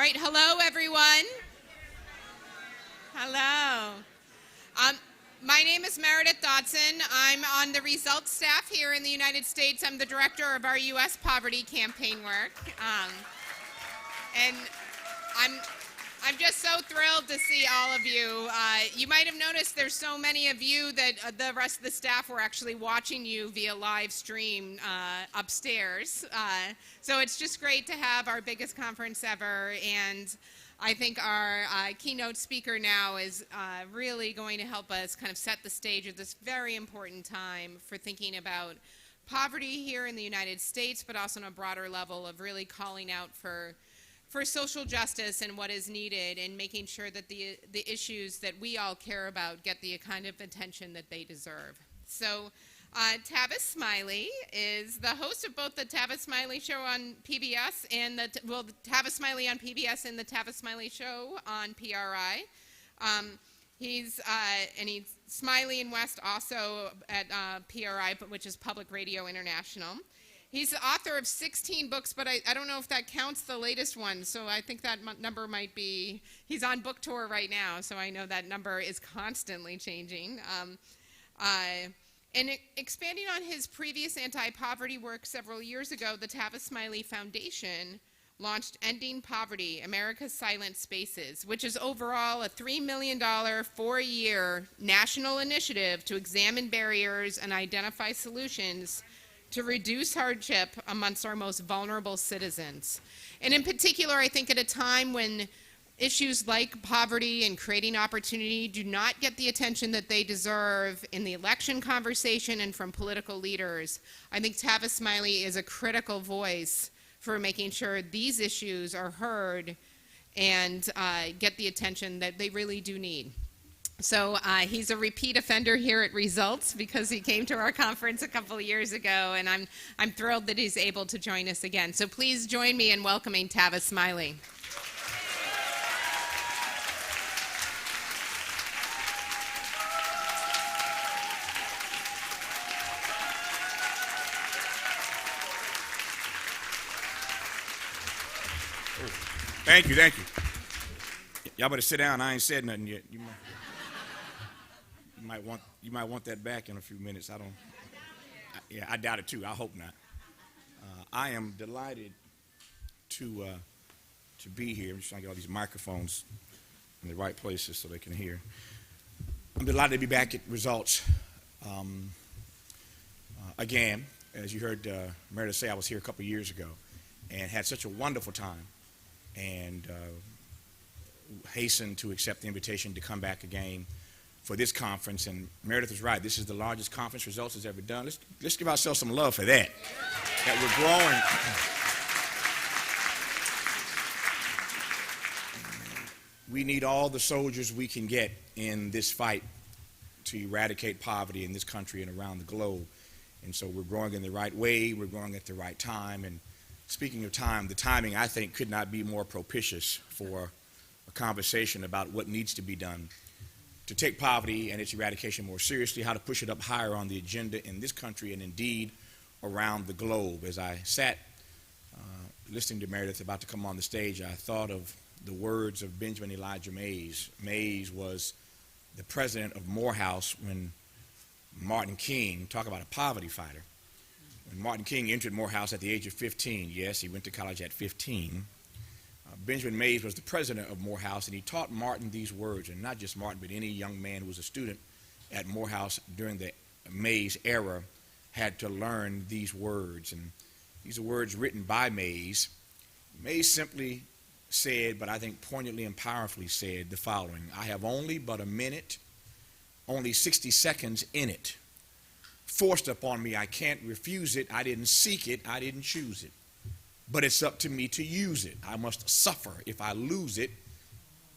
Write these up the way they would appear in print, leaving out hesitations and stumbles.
right, hello everyone. Hello. My name is Meredith Dodson. I'm on the results staff here in the United States. I'm the director of our U.S. poverty campaign work. And I'm just so thrilled to see all of you. You might have noticed there's so many of you that the rest of the staff were actually watching you via live stream upstairs. So it's just great to have our biggest conference ever, and I think our keynote speaker now is really going to help us kind of set the stage at this very important time for thinking about poverty here in the United States, but also on a broader level of really calling out for social justice and what is needed, and making sure that the issues that we all care about get the kind of attention that they deserve. So Tavis Smiley is the host of both the Tavis Smiley Show on PBS and the Tavis Smiley on PBS and the Tavis Smiley Show on PRI. He's Smiley and West also at PRI, which is Public Radio International. He's the author of 16 books, but I don't know if that counts the latest one, so I think that number might be, he's on book tour right now, so I know that number is constantly changing. And expanding on his previous anti-poverty work several years ago, the Tavis Smiley Foundation launched Ending Poverty, America's Silent Spaces, which is overall a $3 million, 4-year national initiative to examine barriers and identify solutions to reduce hardship amongst our most vulnerable citizens. And in particular, I think at a time when issues like poverty and creating opportunity do not get the attention that they deserve in the election conversation and from political leaders, I think Tavis Smiley is a critical voice for making sure these issues are heard and get the attention that they really do need. So he's a repeat offender here at Results because he came to our conference a couple of years ago, and I'm thrilled that he's able to join us again. So please join me in welcoming Tavis Smiley. Thank you. Y'all better sit down. I ain't said nothing yet. You might want that back in a few minutes. I doubt it too. I hope not. I am delighted to be here. I'm just trying to get all these microphones in the right places so they can hear. I'm delighted to be back at Results again. As you heard Meredith say, I was here a couple years ago and had such a wonderful time, and hastened to accept the invitation to come back again for this conference. And Meredith was right. This is the largest conference Results has ever done. Let's give ourselves some love for that. That we're growing. We need all the soldiers we can get in this fight to eradicate poverty in this country and around the globe. And so we're growing in the right way. We're growing at the right time. And speaking of time, the timing, I think, could not be more propitious for a conversation about what needs to be done to take poverty and its eradication more seriously, how to push it up higher on the agenda in this country and indeed around the globe. As I sat listening to Meredith about to come on the stage, I thought of the words of Benjamin Elijah Mays. Mays was the president of Morehouse when Martin King, talk about a poverty fighter, when Martin King entered Morehouse at the age of 15. Yes, he went to college at 15. Benjamin Mays was the president of Morehouse, and he taught Martin these words, and not just Martin, but any young man who was a student at Morehouse during the Mays era had to learn these words. And these are words written by Mays. Mays simply said, but I think poignantly and powerfully said the following: I have only but a minute, only 60 seconds in it. Forced upon me, I can't refuse it. I didn't seek it, I didn't choose it. But it's up to me to use it. I must suffer if I lose it,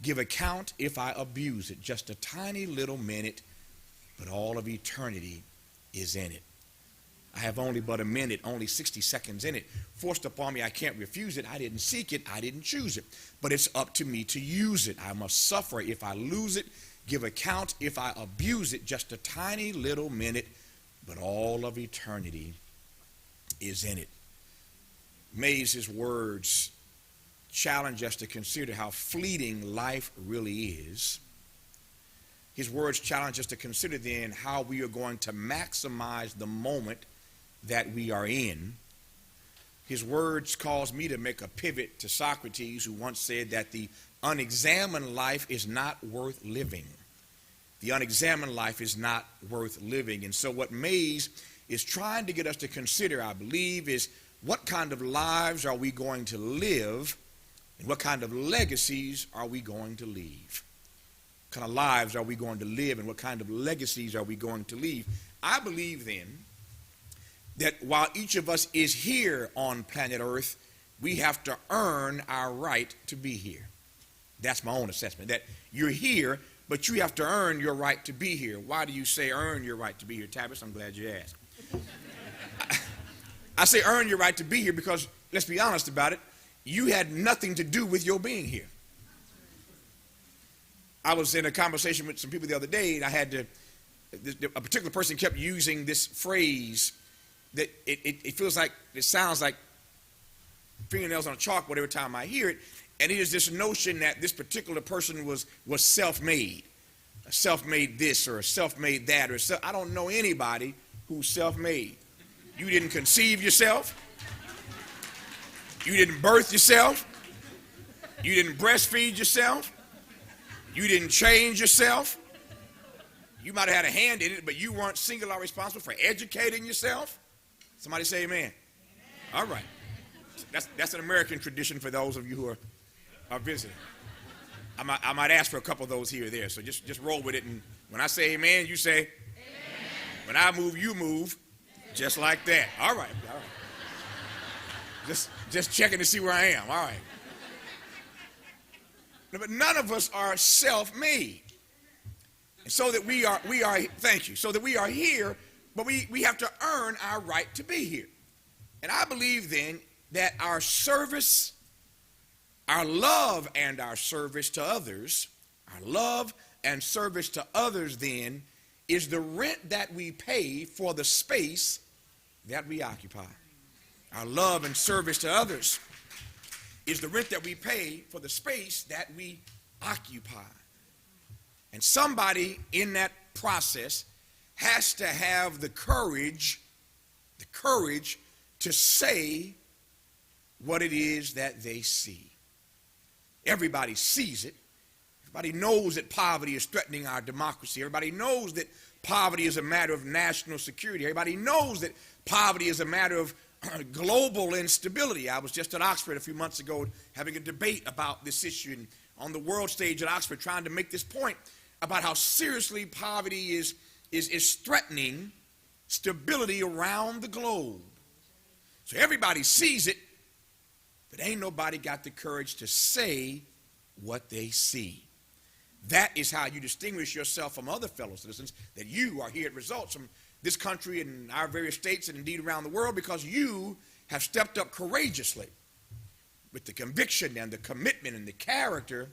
give account if I abuse it. Just a tiny little minute, but all of eternity is in it. I have only but a minute, only 60 seconds in it. Forced upon me, I can't refuse it. I didn't seek it, I didn't choose it. But it's up to me to use it. I must suffer if I lose it, give account if I abuse it. Just a tiny little minute, but all of eternity is in it. Mays' words challenge us to consider how fleeting life really is. His words challenge us to consider then how we are going to maximize the moment that we are in. His words cause me to make a pivot to Socrates, who once said that the unexamined life is not worth living. The unexamined life is not worth living. And so what Mays is trying to get us to consider, I believe, is what kind of lives are we going to live, and what kind of legacies are we going to leave? What kind of lives are we going to live, and what kind of legacies are we going to leave? I believe then that while each of us is here on planet Earth, we have to earn our right to be here. That's my own assessment, that you're here, but you have to earn your right to be here. Why do you say earn your right to be here, Tavis? I'm glad you asked. I say earn your right to be here because, let's be honest about it, you had nothing to do with your being here. I was in a conversation with some people the other day, and a particular person kept using this phrase that it feels like, it sounds like fingernails on a chalkboard every time I hear it, and it is this notion that this particular person was self-made, a self-made this or a self-made that, or I don't know anybody who's self-made. You didn't conceive yourself. You didn't birth yourself. You didn't breastfeed yourself. You didn't change yourself. You might have had a hand in it, but you weren't singularly responsible for educating yourself. Somebody say amen. All right. That's an American tradition for those of you who are visiting. I might ask for a couple of those here or there, so just roll with it. And when I say amen, you say amen. When I move, you move. Just like that. All right. Just checking to see where I am. All right. But none of us are self-made. And so that we are, thank you, so that we are here, but we have to earn our right to be here. And I believe then that our service, our love and our service to others, our love and service to others then is the rent that we pay for the space that we occupy. Our love and service to others is the rent that we pay for the space that we occupy. And somebody in that process has to have the courage to say what it is that they see. Everybody sees it. Everybody knows that poverty is threatening our democracy. Everybody knows that poverty is a matter of national security. Everybody knows that poverty is a matter of global instability. I was just at Oxford a few months ago having a debate about this issue, and on the world stage at Oxford trying to make this point about how seriously poverty is threatening stability around the globe. So everybody sees it, but ain't nobody got the courage to say what they see. That is how you distinguish yourself from other fellow citizens, that you are here at Results from this country and our various states and indeed around the world, because you have stepped up courageously with the conviction and the commitment and the character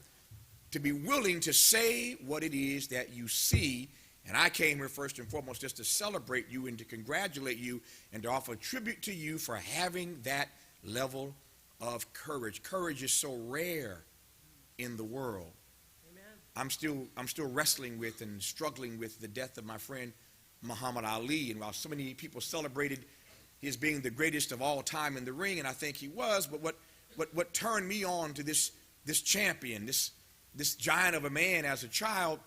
to be willing to say what it is that you see. And I came here first and foremost just to celebrate you and to congratulate you and to offer tribute to you for having that level of courage. Courage is so rare in the world. I'm still wrestling with and struggling with the death of my friend Muhammad Ali. And while so many people celebrated his being the greatest of all time in the ring, and I think he was, but what turned me on to this champion, this giant of a man as a child,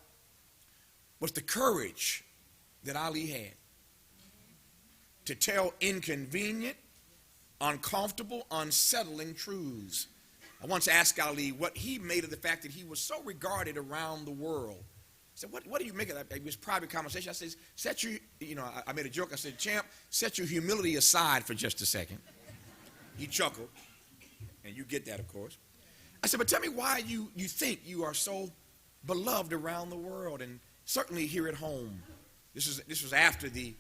was the courage that Ali had to tell inconvenient, uncomfortable, unsettling truths. I once asked Ali what he made of the fact that he was so regarded around the world. I said, what do you make of that? It was a private conversation. I said, I made a joke. I said, champ, set your humility aside for just a second. He chuckled, and you get that, of course. I said, but tell me why you think you are so beloved around the world, and certainly here at home. This was after the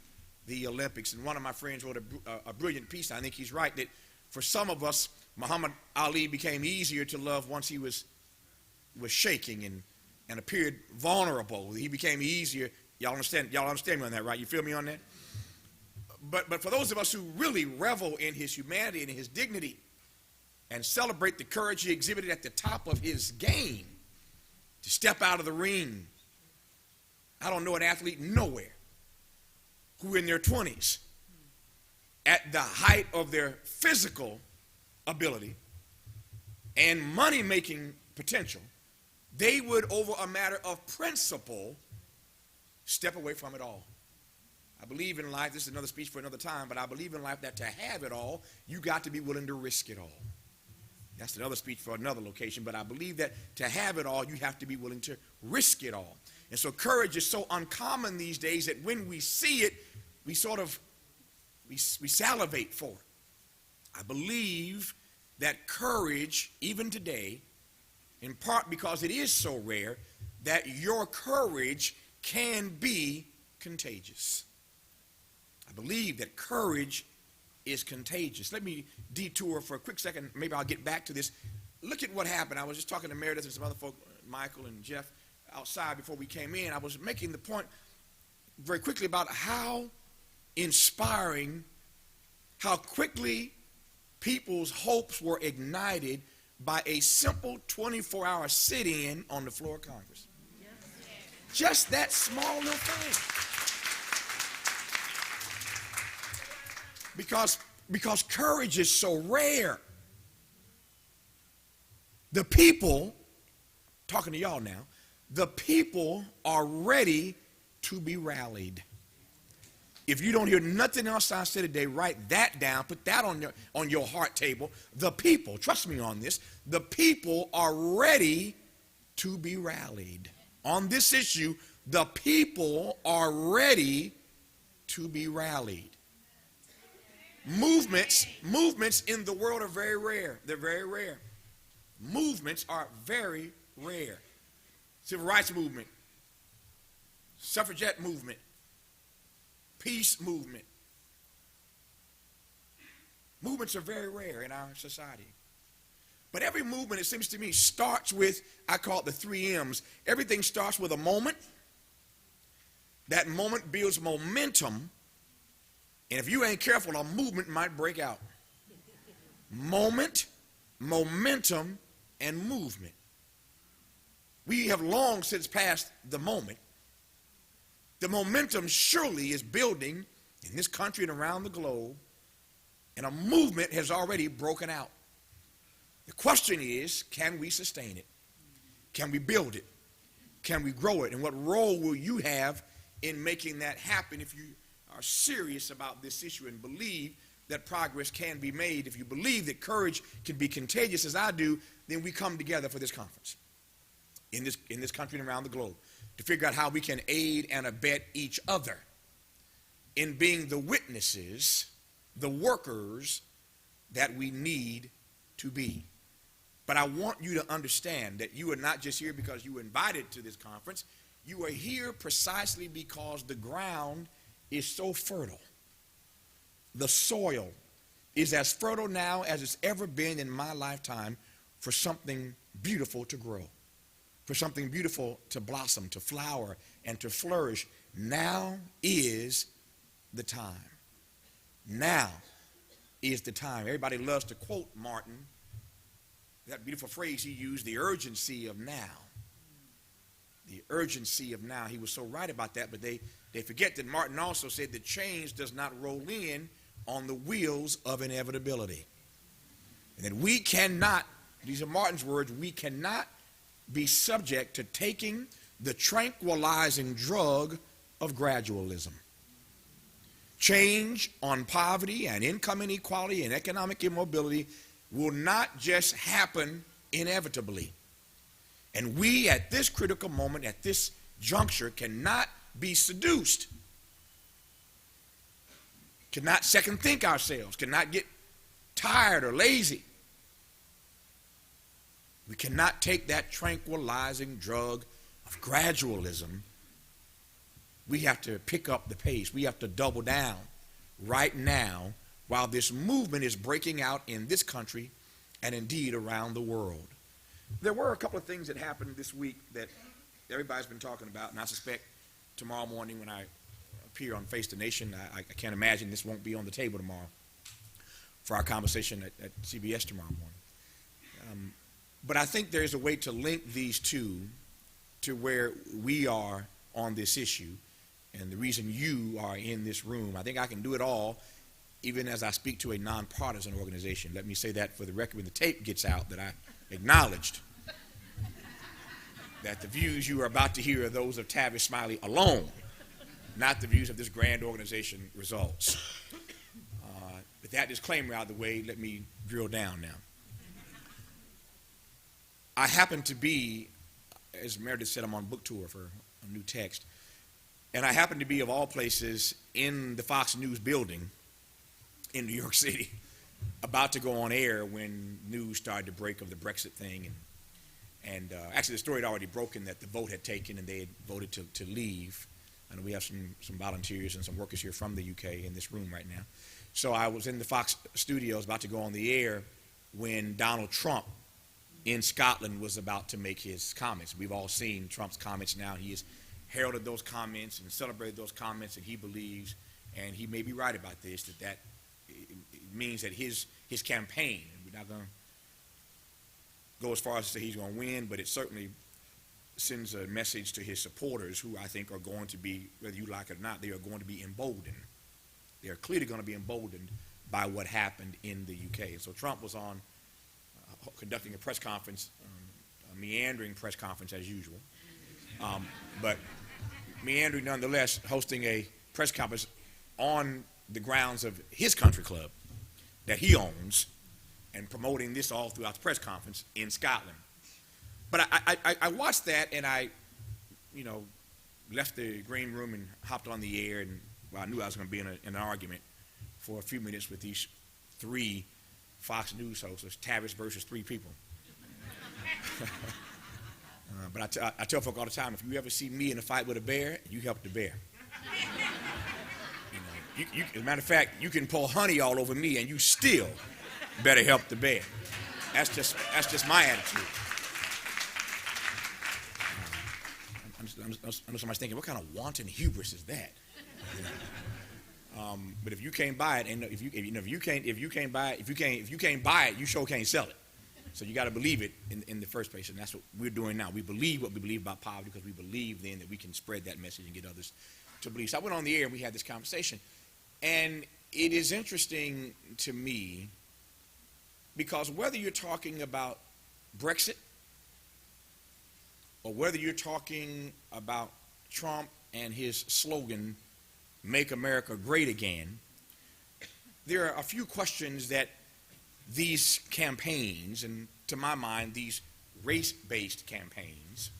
Olympics, and one of my friends wrote a brilliant piece. I think he's right, that for some of us, Muhammad Ali became easier to love once he was shaking and appeared vulnerable. He became easier. Y'all understand me on that, right? You feel me on that? But for those of us who really revel in his humanity and in his dignity, and celebrate the courage he exhibited at the top of his game to step out of the ring. I don't know an athlete nowhere who in their 20s, at the height of their physical ability and money-making potential, they would, over a matter of principle, step away from it all. I believe in life, this is another speech for another time, but I believe in life that to have it all, you got to be willing to risk it all. That's another speech for another location, but I believe that to have it all, you have to be willing to risk it all. And so courage is so uncommon these days that when we see it, we salivate for it. I believe that courage, even today, in part because it is so rare, that your courage can be contagious. I believe that courage is contagious. Let me detour for a quick second. Maybe I'll get back to this. Look at what happened. I was just talking to Meredith and some other folk, Michael and Jeff, outside before we came in. I was making the point very quickly about how inspiring, how quickly people's hopes were ignited by a simple 24-hour sit-in on the floor of Congress. Just that small little thing. Because courage is so rare. The people, talking to y'all now, the people are ready to be rallied. If you don't hear nothing else I said today, write that down, put that on your heart table. The people, trust me on this, the people are ready to be rallied. On this issue, the people are ready to be rallied. Movements in the world are very rare. They're very rare. Movements are very rare. Civil rights movement, suffragette movement, peace movement. Movements are very rare in our society. But every movement, it seems to me, starts with, I call it the 3 M's. Everything starts with a moment. That moment builds momentum. And if you ain't careful, a movement might break out. Moment, momentum, and movement. We have long since passed the moment. The momentum surely is building in this country and around the globe, and a movement has already broken out. The question is, can we sustain it? Can we build it? Can we grow it? And what role will you have in making that happen if you are serious about this issue and believe that progress can be made? If you believe that courage can be contagious, as I do, then we come together for this conference in this country and around the globe to figure out how we can aid and abet each other in being the witnesses, the workers that we need to be. But I want you to understand that you are not just here because you were invited to this conference. You are here precisely because the ground is so fertile. The soil is as fertile now as it's ever been in my lifetime for something beautiful to grow, for something beautiful to blossom, to flower, and to flourish. Now is the time. Now is the time. Everybody loves to quote Martin, that beautiful phrase he used, the urgency of now. The urgency of now. He was so right about that, but they forget that Martin also said that change does not roll in on the wheels of inevitability. And that we cannot, these are Martin's words, we cannot be subject to taking the tranquilizing drug of gradualism. Change on poverty and income inequality and economic immobility will not just happen inevitably. And we, at this critical moment, at this juncture, cannot be seduced, cannot second think ourselves, cannot get tired or lazy. We cannot take that tranquilizing drug of gradualism. We have to pick up the pace. We have to double down right now while this movement is breaking out in this country and indeed around the world. There were a couple of things that happened this week that everybody's been talking about, and I suspect tomorrow morning when I appear on Face the Nation, I can't imagine this won't be on the table tomorrow for our conversation at CBS tomorrow morning. But I think there's a way to link these two to where we are on this issue and the reason you are in this room. I think I can do it all, even as I speak to a nonpartisan organization. Let me say that for the record when the tape gets out, that I acknowledged that the views you are about to hear are those of Tavis Smiley alone, not the views of this grand organization results. With that disclaimer out of the way, let me drill down now. I happen to be, as Meredith said, I'm on book tour for a new text, and I happen to be, of all places, in the Fox News building in New York City, about to go on air when news started to break of the Brexit thing. And actually, the story had already broken that the vote had taken and they had voted to leave. I know we have some volunteers and some workers here from the UK in this room right now. So I was in the Fox studios about to go on the air when Donald Trump in Scotland was about to make his comments. We've all seen Trump's comments now. He has heralded those comments and celebrated those comments, and he believes, and he may be right about this, that it means that his campaign, and we're not going to go as far as to say he's going to win, but it certainly sends a message to his supporters who I think are going to be, whether you like it or not, they are going to be emboldened. They are clearly going to be emboldened by what happened in the UK. And so Trump was on conducting a press conference, a meandering press conference as usual, but meandering nonetheless, hosting a press conference on the grounds of his country club that he owns and promoting this all throughout the press conference in Scotland. But I watched that and I, left the green room and hopped on the air, and I knew I was going to be in an argument for a few minutes with these three Fox News hosts, Tavis versus three people. But I tell folk all the time, if you ever see me in a fight with a bear, you help the bear. As a matter of fact, you can pour honey all over me and you still better help the bear. That's just my attitude. I know somebody's thinking, what kind of wanton hubris is that? But if you can't buy it, and if you can't buy it, you sure can't sell it. So you got to believe it in the first place, and that's what we're doing now. We believe what we believe about poverty because we believe then that we can spread that message and get others to believe. So I went on the air and we had this conversation, and it is interesting to me because whether you're talking about Brexit or whether you're talking about Trump and his slogan, "Make America Great Again," there are a few questions that these campaigns, and to my mind, these race-based campaigns,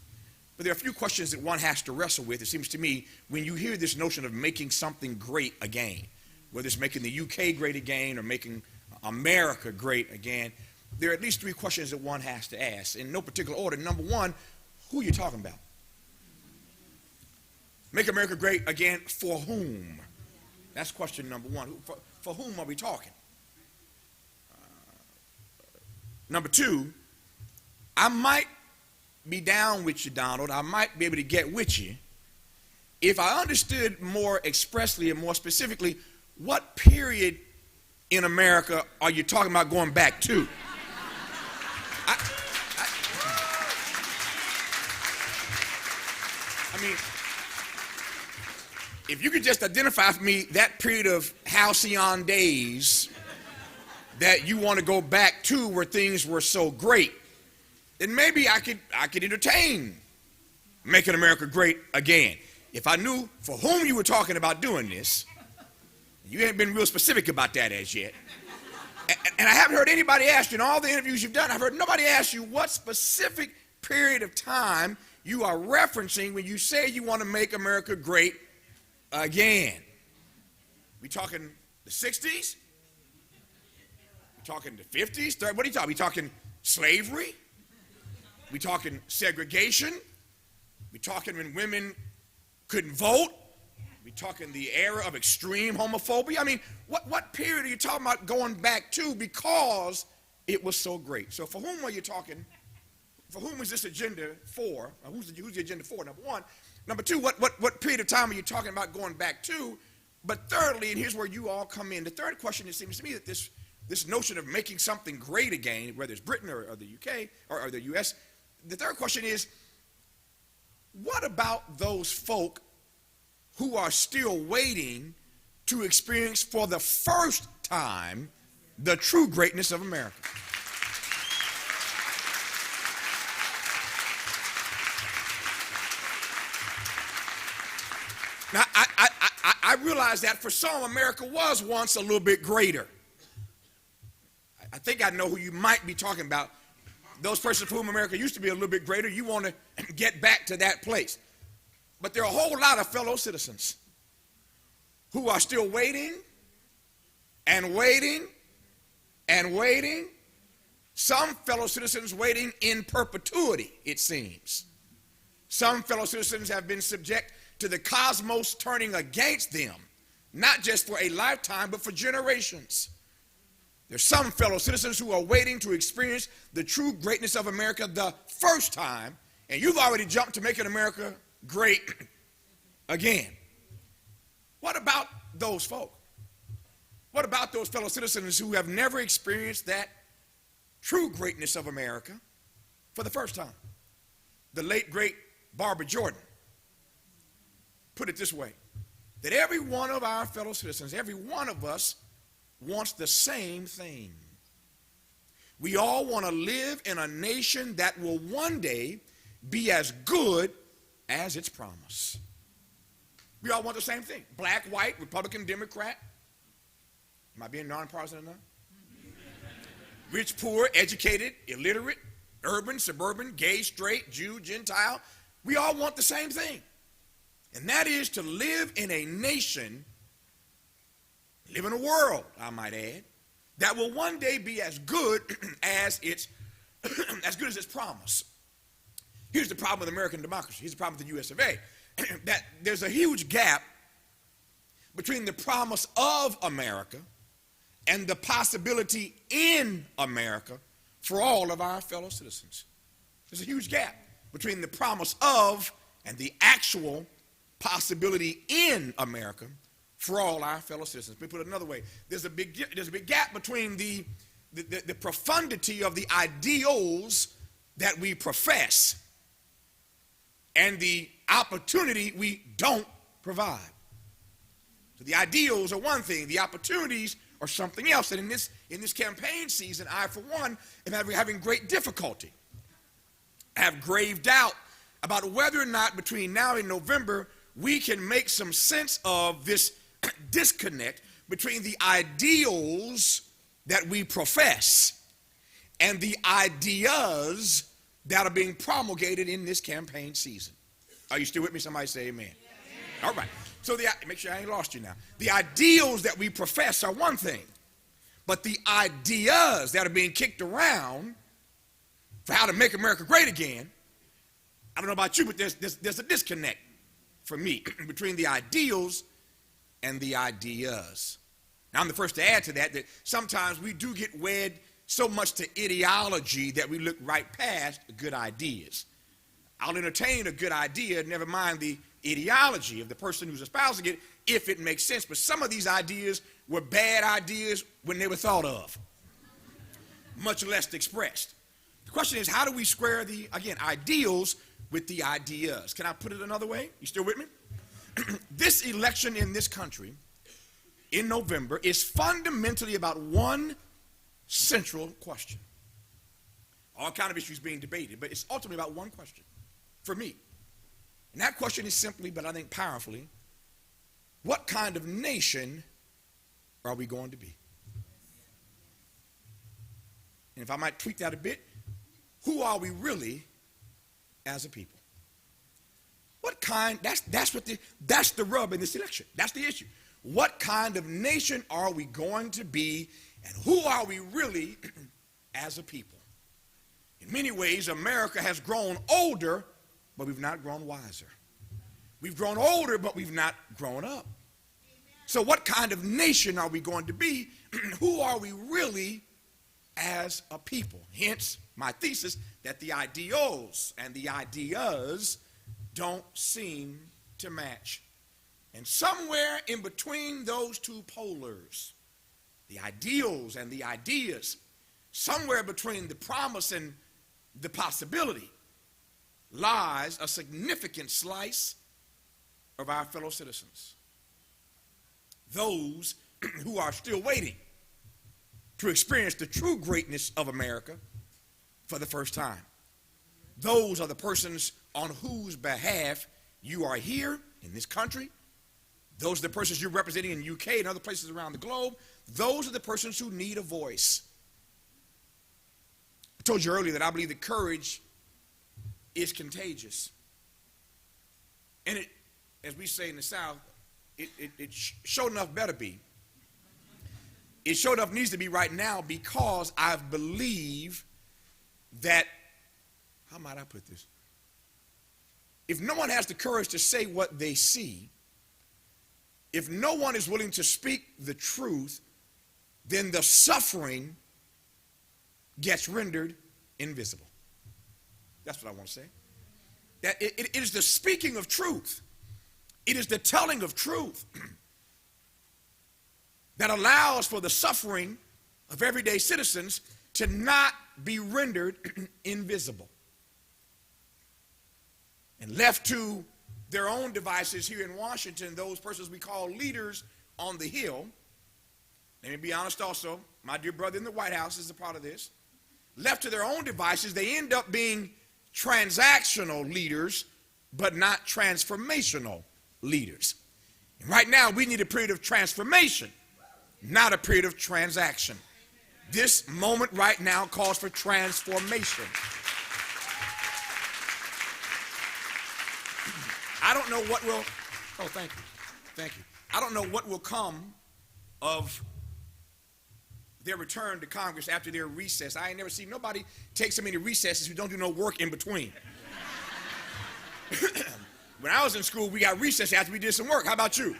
but there are a few questions that one has to wrestle with, it seems to me, when you hear this notion of making something great again, whether it's making the UK great again or making America great again. There are at least three questions that one has to ask, in no particular order. Number one, who are you talking about? Make America great again for whom? That's question number one. For whom are we talking? Number two, I might be down with you, Donald. I might be able to get with you if I understood more expressly and more specifically what period in America are you talking about going back to? I mean, if you could just identify for me that period of halcyon days that you want to go back to where things were so great, then maybe I could entertain making America great again. If I knew for whom you were talking about doing this, you ain't been real specific about that as yet. And I haven't heard anybody ask you in all the interviews you've done, I've heard nobody ask you what specific period of time you are referencing when you say you want to make America great again. We talking the 60s? We talking the 50s? What are you talking? We talking slavery? We talking segregation? We talking when women couldn't vote? We talking the era of extreme homophobia? I mean, what period are you talking about going back to because it was so great? So for whom are you talking? For whom is this agenda for? Who's the agenda for, number one? Number two, what period of time are you talking about going back to? But thirdly, and here's where you all come in, the third question, it seems to me that this this notion of making something great again, whether it's Britain or the UK or the US, the third question is, what about those folk who are still waiting to experience for the first time the true greatness of America? Now, I realize that for some, America was once a little bit greater. I think I know who you might be talking about. Those persons for whom America used to be a little bit greater, you want to get back to that place. But there are a whole lot of fellow citizens who are still waiting and waiting and waiting. Some fellow citizens waiting in perpetuity, it seems. Some fellow citizens have been subject to the cosmos turning against them, not just for a lifetime, but for generations. There's some fellow citizens who are waiting to experience the true greatness of America the first time, and you've already jumped to making America great again. What about those folk? What about those fellow citizens who have never experienced that true greatness of America for the first time? The late, great Barbara Jordan put it this way, that every one of our fellow citizens, every one of us, wants the same thing. We all want to live in a nation that will one day be as good as its promise. We all want the same thing. Black, white, Republican, Democrat. Am I being nonpartisan enough? Rich, poor, educated, illiterate, urban, suburban, gay, straight, Jew, Gentile. We all want the same thing. And that is to live in a nation, live in a world, I might add, that will one day be as good as its promise. Here's the problem with American democracy. Here's the problem with the US of A. That there's a huge gap between the promise of America and the possibility in America for all of our fellow citizens. There's a huge gap between the promise of and the actual possibility in America for all our fellow citizens. Let me put it another way. There's a big gap between the profundity of the ideals that we profess and the opportunity we don't provide. So the ideals are one thing, the opportunities are something else. And in this campaign season, I, for one, am having great difficulty. I have grave doubt about whether or not between now and November we can make some sense of this disconnect between the ideals that we profess and the ideas that are being promulgated in this campaign season. Are you still with me? Somebody say amen. All right. So make sure I ain't lost you now. The ideals that we profess are one thing, but the ideas that are being kicked around for how to make America great again, I don't know about you, but there's a disconnect for me between the ideals and the ideas. Now, I'm the first to add to that sometimes we do get wed so much to ideology that we look right past good ideas. I'll entertain a good idea, never mind the ideology of the person who's espousing it, if it makes sense. But some of these ideas were bad ideas when they were thought of, much less expressed. The question is, how do we square the, again, ideals with the ideas? Can I put it another way? You still with me? This election in this country in November is fundamentally about one central question. All kind of issues being debated, but it's ultimately about one question for me. And that question is simply, but I think powerfully, what kind of nation are we going to be? And if I might tweak that a bit, who are we really as a people? What kind, that's the rub in this election. That's the issue. What kind of nation are we going to be, and who are we really as a people? In many ways, America has grown older, but we've not grown wiser. We've grown older, but we've not grown up. So what kind of nation are we going to be? Who are we really as a people? Hence my thesis that the ideals and the ideas don't seem to match. And somewhere in between those two polars, the ideals and the ideas, somewhere between the promise and the possibility, lies a significant slice of our fellow citizens. Those who are still waiting to experience the true greatness of America for the first time. Those are the persons on whose behalf you are here in this country. Those are the persons you're representing in the UK and other places around the globe. Those are the persons who need a voice. I told you earlier that I believe that courage is contagious. And it, as we say in the South, it sure enough better be. It sure enough needs to be right now, because I believe that, how might I put this? If no one has the courage to say what they see, if no one is willing to speak the truth, then the suffering gets rendered invisible. That's what I want to say. That it is the speaking of truth. It is the telling of truth that allows for the suffering of everyday citizens to not be rendered invisible. And left to their own devices here in Washington, those persons we call leaders on the Hill, let me be honest also, my dear brother in the White House is a part of this. Left to their own devices, they end up being transactional leaders, but not transformational leaders. And right now, we need a period of transformation, not a period of transaction. This moment right now calls for transformation. I don't know what will, oh, thank you. I don't know what will come of their return to Congress after their recess. I ain't never seen nobody take so many recesses who don't do no work in between. When I was in school, we got recess after we did some work. How about you?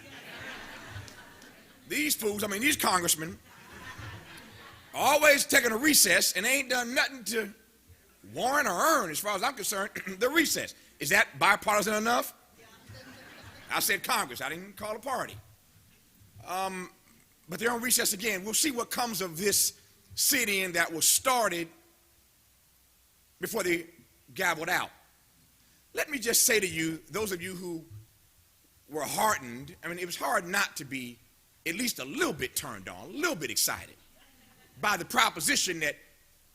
These fools, these congressmen, always taking a recess and they ain't done nothing to warrant or earn, as far as I'm concerned, the recess. Is that bipartisan enough? I said Congress. I didn't call a party. But they're on recess again. We'll see what comes of this sit-in that was started before they gavelled out. Let me just say to you, those of you who were heartened, it was hard not to be at least a little bit turned on, a little bit excited by the proposition that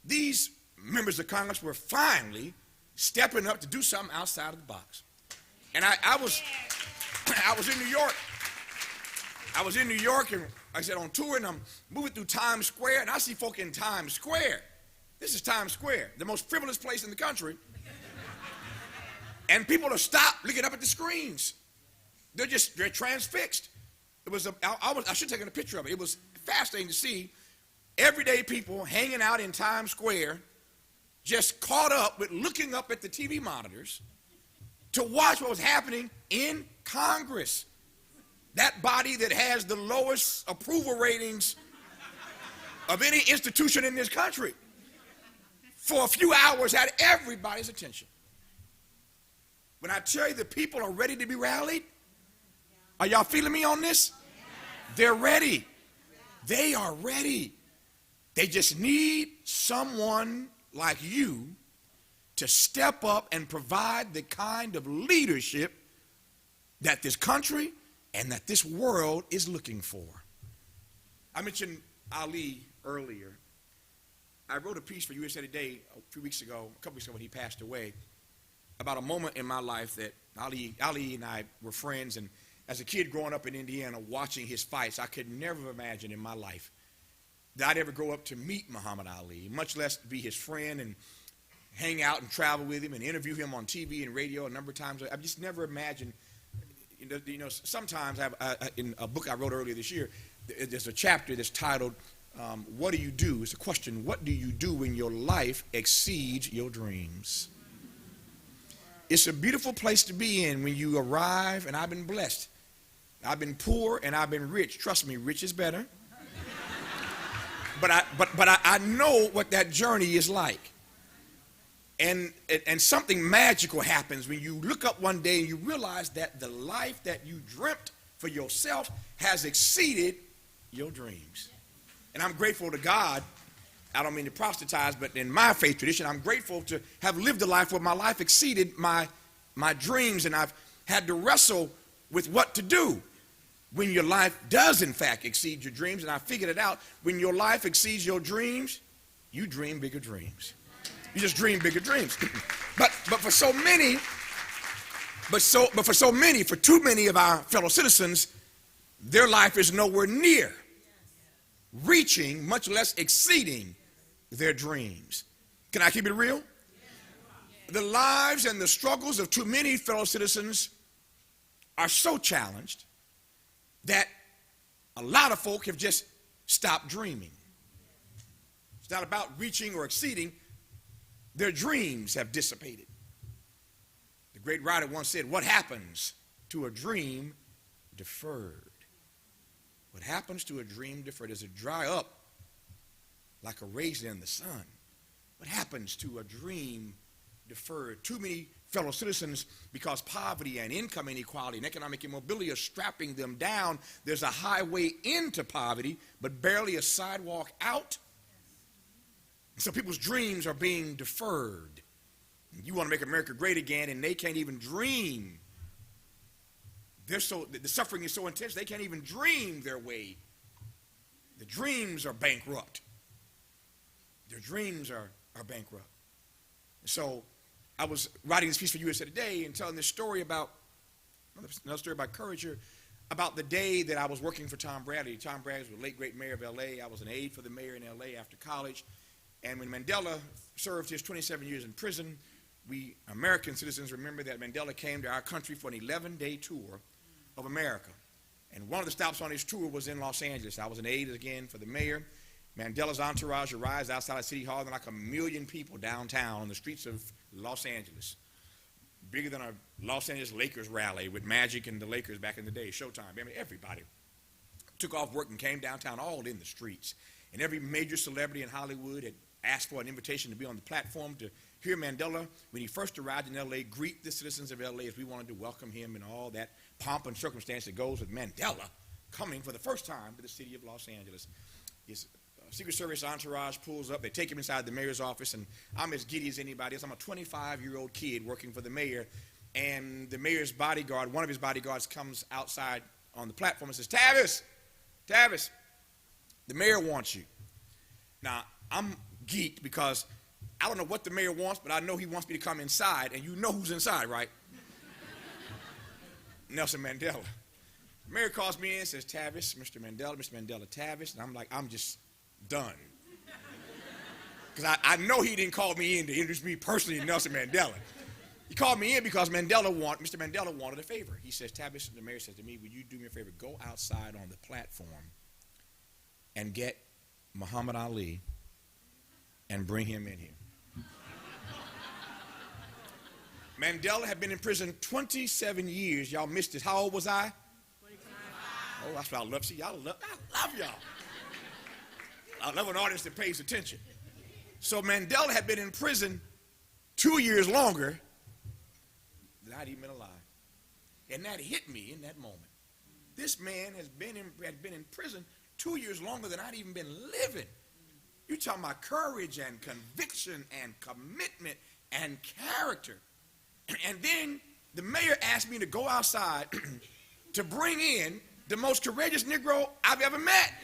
these members of Congress were finally stepping up to do something outside of the box. And I was in New York. I was in New York, and like I said, on tour, and I'm moving through Times Square, and I see folk in Times Square. This is Times Square, the most frivolous place in the country. And people are stopped looking up at the screens. They're transfixed. I should have taken a picture of it. It was fascinating to see everyday people hanging out in Times Square, just caught up with looking up at the TV monitors to watch what was happening in Congress. That body that has the lowest approval ratings of any institution in this country, for a few hours had everybody's attention. When I tell you the people are ready to be rallied, are y'all feeling me on this? They're ready. They are ready. They just need someone like you to step up and provide the kind of leadership that this country and that this world is looking for. I mentioned Ali earlier. I wrote a piece for USA Today a couple weeks ago when he passed away, about a moment in my life that Ali and I were friends, and as a kid growing up in Indiana watching his fights, I could never imagine in my life that I'd ever grow up to meet Muhammad Ali, much less be his friend and hang out and travel with him and interview him on TV and radio a number of times. I've just never imagined, sometimes in a book I wrote earlier this year, there's a chapter that's titled, What Do You Do? It's a question, what do you do when your life exceeds your dreams? It's a beautiful place to be in when you arrive, and I've been blessed. I've been poor and I've been rich. Trust me, rich is better. But I know what that journey is like. And something magical happens when you look up one day and you realize that the life that you dreamt for yourself has exceeded your dreams. And I'm grateful to God. I don't mean to proselytize, but in my faith tradition, I'm grateful to have lived a life where my life exceeded my dreams, and I've had to wrestle with what to do when your life does in fact exceed your dreams. And I figured it out. When your life exceeds your dreams, you dream bigger dreams. You just dream bigger dreams. but for so many, for too many of our fellow citizens, their life is nowhere near reaching, much less exceeding their dreams. Can I keep it real? The lives and the struggles of too many fellow citizens are so challenged that a lot of folk have just stopped dreaming. It's not about reaching or exceeding. Their dreams have dissipated. The great writer once said, what happens to a dream deferred? What happens to a dream deferred? Does it dry up like a raisin in the sun? What happens to a dream deferred? Too many fellow citizens, because poverty and income inequality and economic immobility are strapping them down. There's a highway into poverty, but barely a sidewalk out. So people's dreams are being deferred. You want to make America great again, and they can't even dream. The suffering is so intense, they can't even dream their way. The dreams are bankrupt. Their dreams are bankrupt. So I was writing this piece for USA Today and telling this story about, another story about courage here, about the day that I was working for Tom Bradley. Tom Bradley was the late, great mayor of L.A. I was an aide for the mayor in L.A. after college. And when Mandela served his 27 years in prison, we American citizens remember that Mandela came to our country for an 11-day tour of America. And one of the stops on his tour was in Los Angeles. I was an aide again for the mayor. Mandela's entourage arrives outside of City Hall, and like 1 million people downtown on the streets of Los Angeles. Bigger than a Los Angeles Lakers rally with Magic and the Lakers back in the day, Showtime. I mean, everybody took off work and came downtown, all in the streets. And every major celebrity in Hollywood had asked for an invitation to be on the platform to hear Mandela, when he first arrived in L.A., greet the citizens of L.A. as we wanted to welcome him and all that pomp and circumstance that goes with Mandela coming for the first time to the city of Los Angeles. His Secret Service entourage pulls up. They take him inside the mayor's office, and I'm as giddy as anybody else. I'm a 25-year-old kid working for the mayor, and the mayor's bodyguard, one of his bodyguards, comes outside on the platform and says, Tavis, the mayor wants you. Now, I'm geeked because I don't know what the mayor wants, but I know he wants me to come inside, and you know who's inside, right? Nelson Mandela. The mayor calls me in and says, Tavis, Mr. Mandela, Tavis, and I'm like, I'm just done. Because I know he didn't call me in to introduce me personally to Nelson Mandela. He called me in because Mr. Mandela wanted a favor. He says, Tavis, the mayor says to me, will you do me a favor? Go outside on the platform and get Muhammad Ali and bring him in here. Mandela had been in prison 27 years. Y'all missed it. How old was I? 25. Oh, that's what I love. See, I love y'all. I love an audience that pays attention. So Mandela had been in prison 2 years longer than I'd even been alive. And that hit me in that moment. This man had been in prison 2 years longer than I'd even been living. You're talking about courage and conviction and commitment and character. And then the mayor asked me to go outside to bring in the most courageous Negro I've ever met.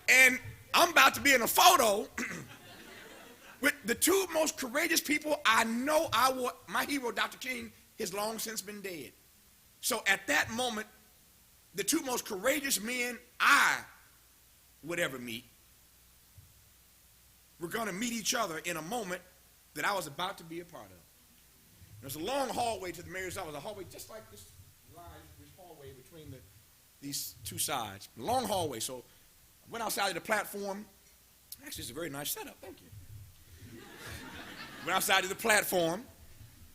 And I'm about to be in a photo with the two most courageous people I know. My hero, Dr. King, has long since been dead. So at that moment, the two most courageous men I would ever meet were going to meet each other in a moment that I was about to be a part of. There's a long hallway to the mayor's office, a hallway just like this line, this hallway between these two sides. A long hallway. So I went outside to the platform. Actually, it's a very nice setup. Thank you. Went outside to the platform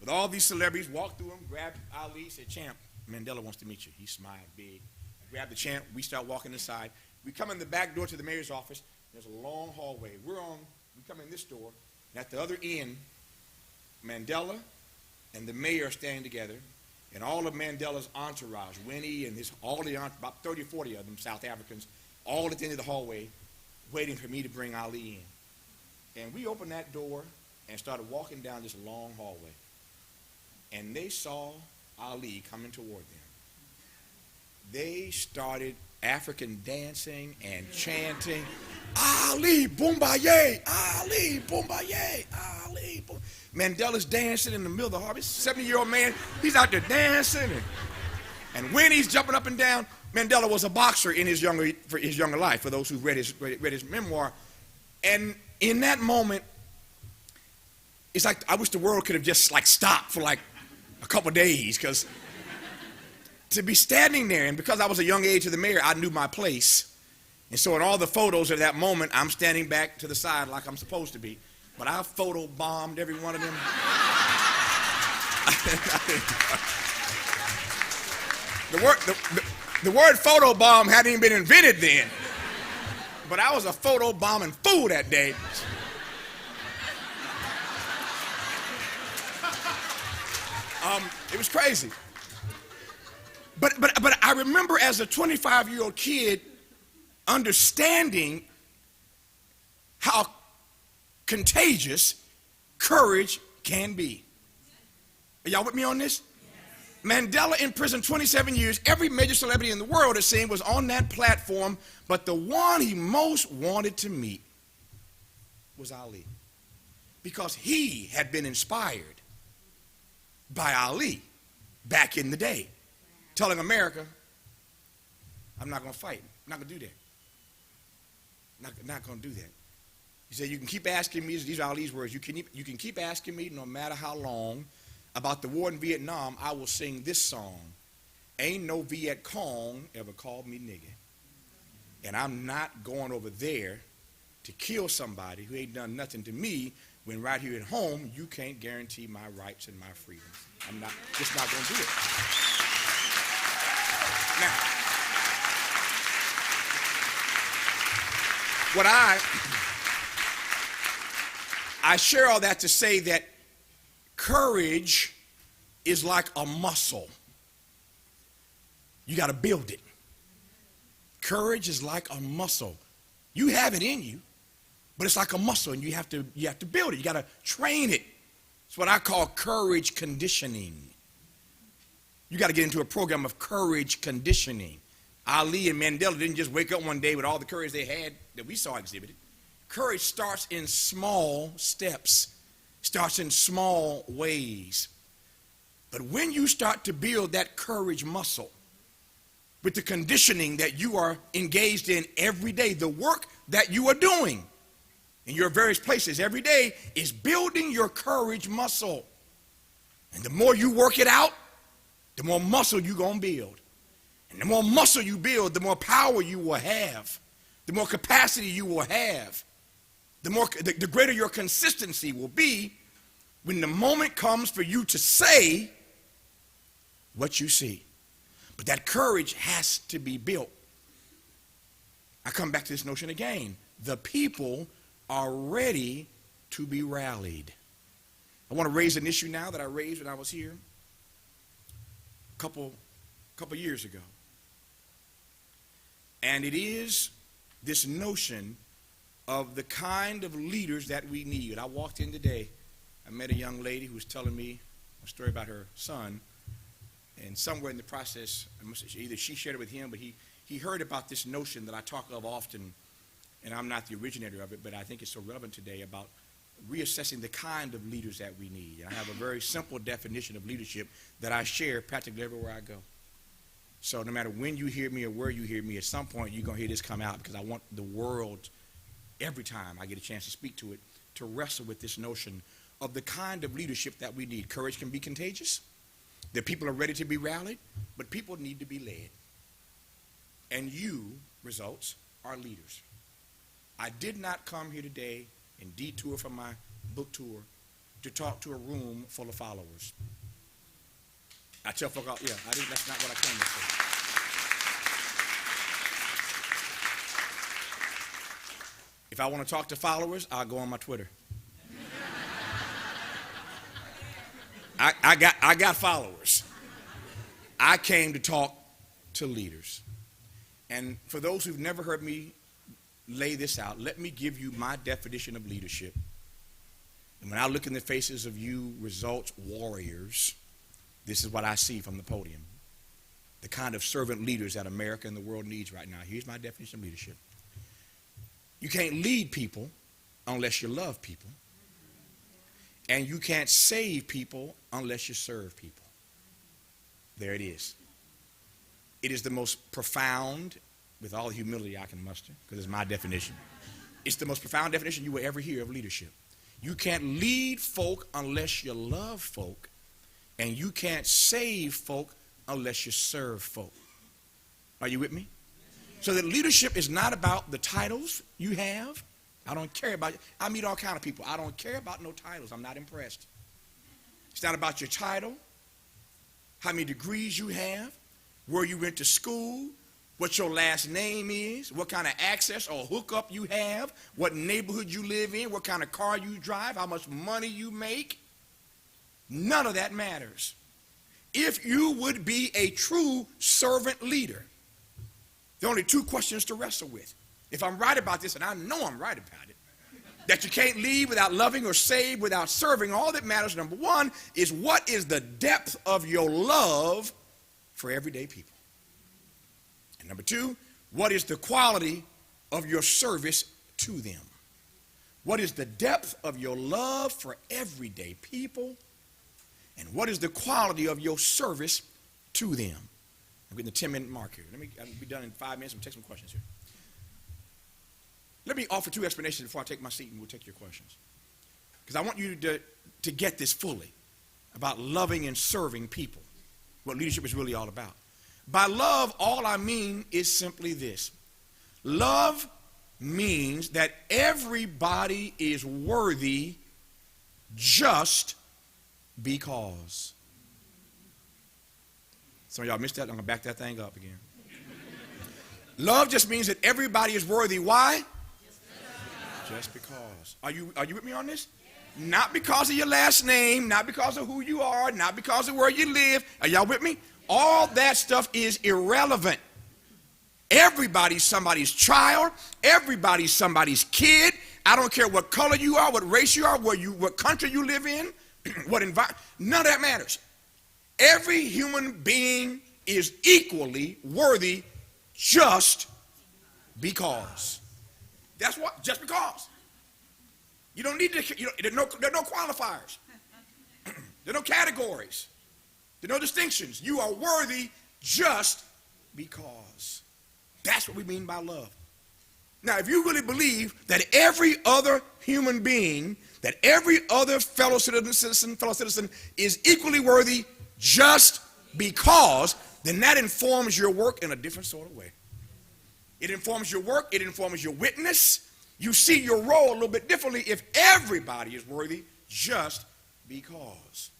with all these celebrities, walked through them, grabbed Ali, said, Champ, Mandela wants to meet you. He smiled big. I grabbed the champ. We start walking inside. We come in the back door to the mayor's office. There's a long hallway. We come in this door. And at the other end, Mandela and the mayor are standing together. And all of Mandela's entourage, Winnie and about 30 or 40 of them, South Africans, all at the end of the hallway, waiting for me to bring Ali in. And we opened that door and started walking down this long hallway. And they saw Ali coming toward them. They started African dancing and chanting, Ali Boombaye, Ali Boombaye, Ali Boom. Mandela's dancing in the middle of the harbor. 70-year-old man, he's out there dancing. And when he's jumping up and down, Mandela was a boxer in his younger life, for those who read his memoir. And in that moment, it's like I wish the world could have just like stopped for like a couple days, because to be standing there, and because I was a young age of the mayor, I knew my place. And so in all the photos of that moment, I'm standing back to the side like I'm supposed to be. But I photo bombed every one of them. The word photo bomb hadn't even been invented then. But I was a photo bombing fool that day. It was crazy. But I remember as a 25-year-old kid understanding how contagious courage can be. Are y'all with me on this? Yes. Mandela in prison 27 years. Every major celebrity in the world, it seemed, was on that platform, but the one he most wanted to meet was Ali, because he had been inspired by Ali back in the day, telling America, I'm not going to fight. I'm not going to do that. Not going to do that. He said, you can keep asking me, these are Ali's words, you can keep asking me no matter how long about the war in Vietnam, I will sing this song. Ain't no Viet Cong ever called me nigga. And I'm not going over there to kill somebody who ain't done nothing to me, when right here at home, you can't guarantee my rights and my freedoms. I'm just not going to do it. Now, what I share all that to say that courage is like a muscle. You got to build it. Courage is like a muscle. You have it in you, but it's like a muscle, and you have to build it. You got to train it. It's what I call courage conditioning. You got to get into a program of courage conditioning. Ali and Mandela didn't just wake up one day with all the courage they had that we saw exhibited. Courage starts in small steps, starts in small ways. But when you start to build that courage muscle with the conditioning that you are engaged in every day, the work that you are doing in your various places every day is building your courage muscle. And the more you work it out, the more muscle you're going to build. And the more muscle you build, the more power you will have, the more capacity you will have, the greater your consistency will be when the moment comes for you to say what you see. But that courage has to be built. I come back to this notion again. The people are ready to be rallied. I want to raise an issue now that I raised when I was here a couple years ago. And it is this notion of the kind of leaders that we need. I walked in today. I met a young lady who was telling me a story about her son. And somewhere in the process, either she shared it with him, but he heard about this notion that I talk of often, and I'm not the originator of it, but I think it's so relevant today, about reassessing the kind of leaders that we need. And I have a very simple definition of leadership that I share practically everywhere I go. So no matter when you hear me or where you hear me, at some point you're going to hear this come out, because I want the world, every time I get a chance to speak to it, to wrestle with this notion of the kind of leadership that we need. Courage can be contagious. The people are ready to be rallied, but people need to be led. And you, results, are leaders. I did not come here today and detour from my book tour to talk to a room full of followers. I tell folk, that's not what I came to say. If I want to talk to followers, I'll go on my Twitter. I got followers. I came to talk to leaders. And for those who've never heard me lay this out, let me give you my definition of leadership. And when I look in the faces of you results warriors, this is what I see from the podium. The kind of servant leaders that America and the world needs right now. Here's my definition of leadership. You can't lead people unless you love people. And you can't save people unless you serve people. There it is. It is the most profound, with all the humility I can muster, because it's my definition. It's the most profound definition you will ever hear of leadership. You can't lead folk unless you love folk, and you can't save folk unless you serve folk. Are you with me? So that leadership is not about the titles you have. I don't care about it. I meet all kind of people. I don't care about no titles. I'm not impressed. It's not about your title, how many degrees you have, where you went to school, what your last name is, what kind of access or hookup you have, what neighborhood you live in, what kind of car you drive, how much money you make. None of that matters. If you would be a true servant leader, there are only two questions to wrestle with. If I'm right about this, and I know I'm right about it, that you can't lead without loving or save without serving, all that matters, number one, is what is the depth of your love for everyday people? And number two, what is the quality of your service to them? What is the depth of your love for everyday people? And what is the quality of your service to them? I'm getting the 10-minute mark here. I'll be done in 5 minutes. I'm going to take some questions here. Let me offer two explanations before I take my seat and we'll take your questions. Because I want you to get this fully about loving and serving people, what leadership is really all about. By love, all I mean is simply this. Love means that everybody is worthy just because. Some of y'all missed that. I'm going to back that thing up again. Love just means that everybody is worthy. Why? Just because. Are you with me on this? Not because of your last name, not because of who you are, not because of where you live. Are y'all with me? All that stuff is irrelevant. Everybody's somebody's child. Everybody's somebody's kid. I don't care what color you are, what race you are, what country you live in, what environment. None of that matters. Every human being is equally worthy just because. That's what, just because. You don't need to, there are no qualifiers. There are no categories. There are no distinctions. You are worthy just because. That's what we mean by love. Now, if you really believe that every other human being, that every other fellow citizen is equally worthy just because, then that informs your work in a different sort of way. It informs your work. It informs your witness. You see your role a little bit differently if everybody is worthy just because.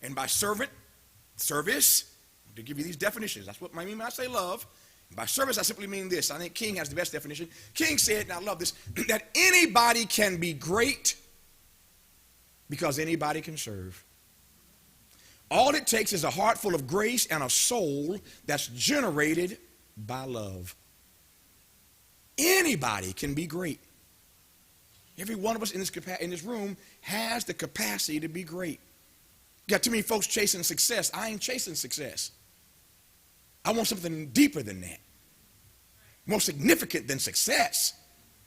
And by service, to give you these definitions, that's what I mean when I say love. And by service, I simply mean this. I think King has the best definition. King said, and I love this, that anybody can be great because anybody can serve. All it takes is a heart full of grace and a soul that's generated by love. Anybody can be great. Every one of us in this room has the capacity to be great. Got too many folks chasing success. I ain't chasing success. I want something deeper than that. More significant than success.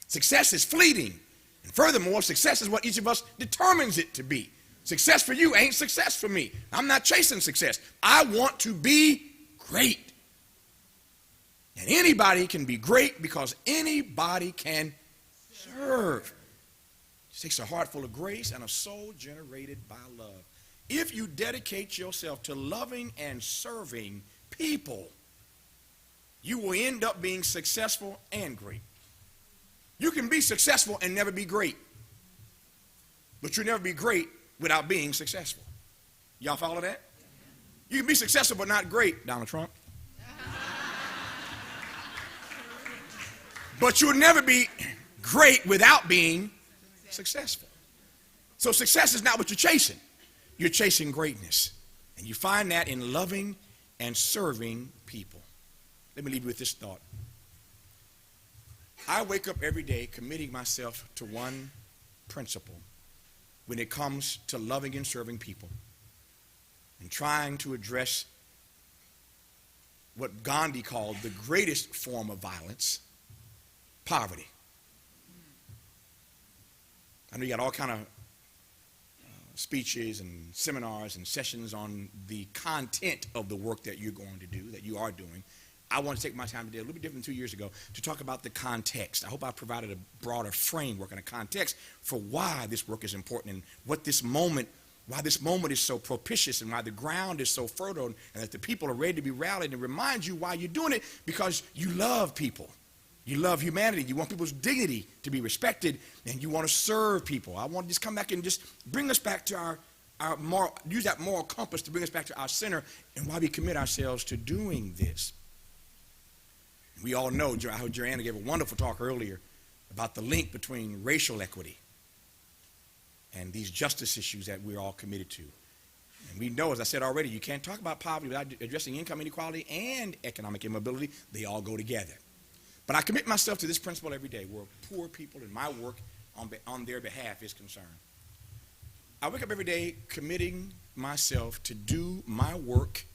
Success is fleeting. And furthermore, success is what each of us determines it to be. Success for you ain't success for me. I'm not chasing success. I want to be great. And anybody can be great because anybody can serve. It takes a heart full of grace and a soul generated by love. If you dedicate yourself to loving and serving people, you will end up being successful and great. You can be successful and never be great, but you'll never be great without being successful. Y'all follow that? You can be successful but not great, Donald Trump. But you'll never be great without being successful. So success is not what you're chasing. You're chasing greatness. And you find that in loving and serving people. Let me leave you with this thought. I wake up every day committing myself to one principle when it comes to loving and serving people and trying to address what Gandhi called the greatest form of violence, poverty. I know you got all kind of speeches and seminars and sessions on the content of the work that you're going to do, that you are doing. I want to take my time today, a little bit different than 2 years ago, to talk about the context. I hope I provided a broader framework and a context for why this work is important and why this moment is so propitious and why the ground is so fertile and that the people are ready to be rallied, and remind you why you're doing it, because you love people. You love humanity. You want people's dignity to be respected, and you want to serve people. I want to just come back and just bring us back to our moral, use that moral compass to bring us back to our center and why we commit ourselves to doing this. We all know, I heard Joanna gave a wonderful talk earlier about the link between racial equity and these justice issues that we're all committed to. And we know, as I said already, you can't talk about poverty without addressing income inequality and economic immobility. They all go together. But I commit myself to this principle every day where poor people and my work on their behalf is concerned. I wake up every day committing myself to do my work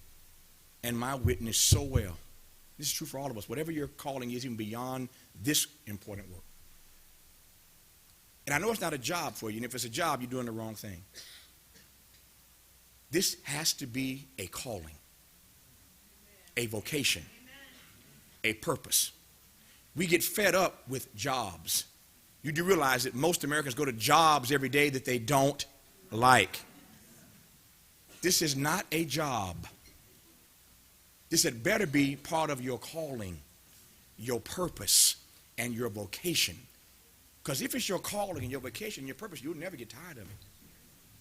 and my witness so well. This is true for all of us. Whatever your calling is, even beyond this important work. And I know it's not a job for you, and if it's a job, you're doing the wrong thing. This has to be a calling, a vocation, a purpose. We get fed up with jobs. You do realize that most Americans go to jobs every day that they don't like. This is not a job. This had better be part of your calling, your purpose, and your vocation. Because if it's your calling and your vocation and your purpose, you'll never get tired of it.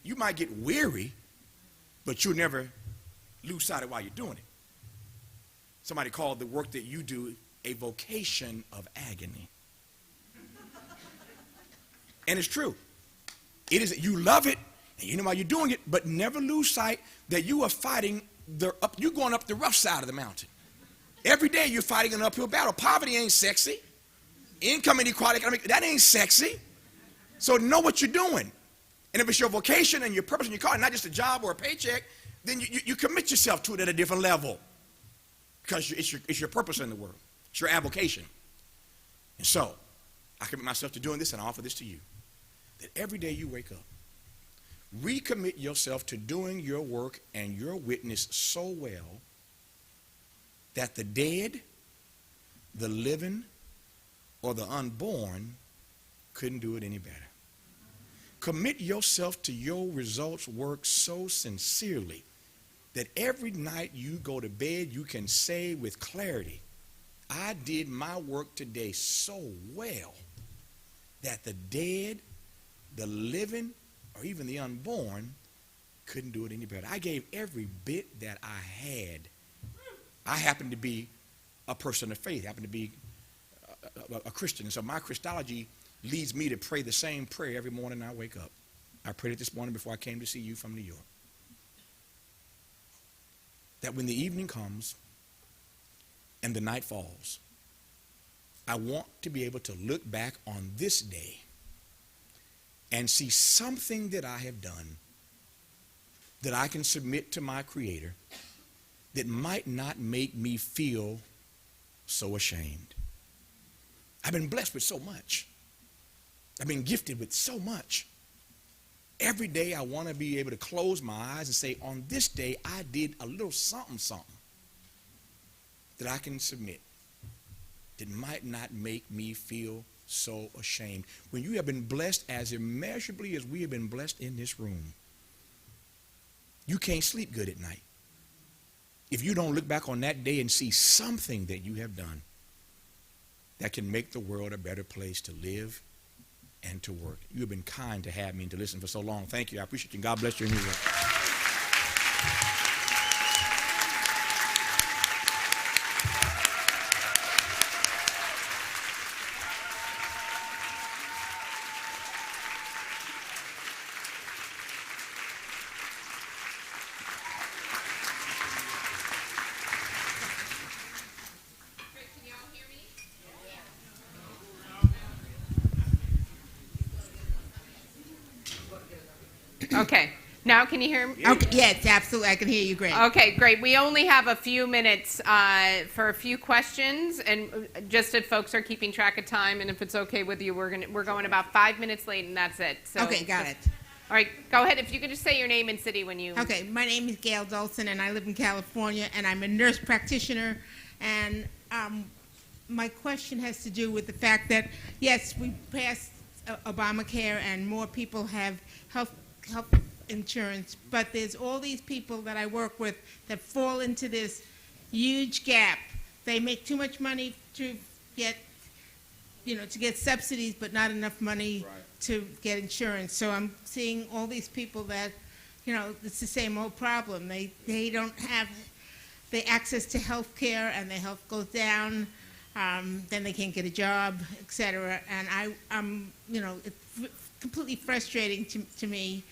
You might get weary, but you'll never lose sight of why you're doing it. Somebody called the work that you do a vocation of agony. And it's true. It is. You love it, and you know why you're doing it, but never lose sight that you are fighting you're going up the rough side of the mountain. Every day you're fighting an uphill battle. Poverty ain't sexy. Income inequality, that ain't sexy. So know what you're doing. And if it's your vocation and your purpose and your calling, not just a job or a paycheck, then you commit yourself to it at a different level. Because it's your purpose in the world. It's your avocation. And so, I commit myself to doing this, and I offer this to you. That every day you wake up, recommit yourself to doing your work and your witness so well that the dead, the living, or the unborn couldn't do it any better. Commit yourself to your results work so sincerely that every night you go to bed, you can say with clarity, I did my work today so well that the dead, the living, or even the unborn couldn't do it any better. I gave every bit that I had. I happen to be a person of faith. I happen to be a Christian. And so my Christology leads me to pray the same prayer every morning I wake up. I prayed it this morning before I came to see you from New York. That when the evening comes and the night falls, I want to be able to look back on this day and see something that I have done that I can submit to my Creator that might not make me feel so ashamed. I've been blessed with so much. I've been gifted with so much. Every day I want to be able to close my eyes and say, on this day I did a little something that I can submit that might not make me feel so ashamed. When you have been blessed as immeasurably as we have been blessed in this room, you can't sleep good at night if you don't look back on that day and see something that you have done that can make the world a better place to live and to work. You have been kind to have me and to listen for so long. Thank you. I appreciate you. God bless you in your work. Okay. Now can you hear me? Okay, yes, absolutely. I can hear you great. Okay, great. We only have a few minutes for a few questions, and just if folks are keeping track of time, and if it's okay with you, we're going about 5 minutes late, and that's it. So Okay, got it. All right, go ahead. If you could just say your name and city when you. Okay, my name is Gail Dolson, and I live in California, and I'm a nurse practitioner. And my question has to do with the fact that, yes, we passed Obamacare, and more people have health insurance, but there's all these people that I work with that fall into this huge gap. They make too much money to get subsidies, but not enough money to get insurance. So I'm seeing all these people that, it's the same old problem. They don't have the access to health care, and their health goes down. Then they can't get a job, et cetera. And it's completely frustrating to me.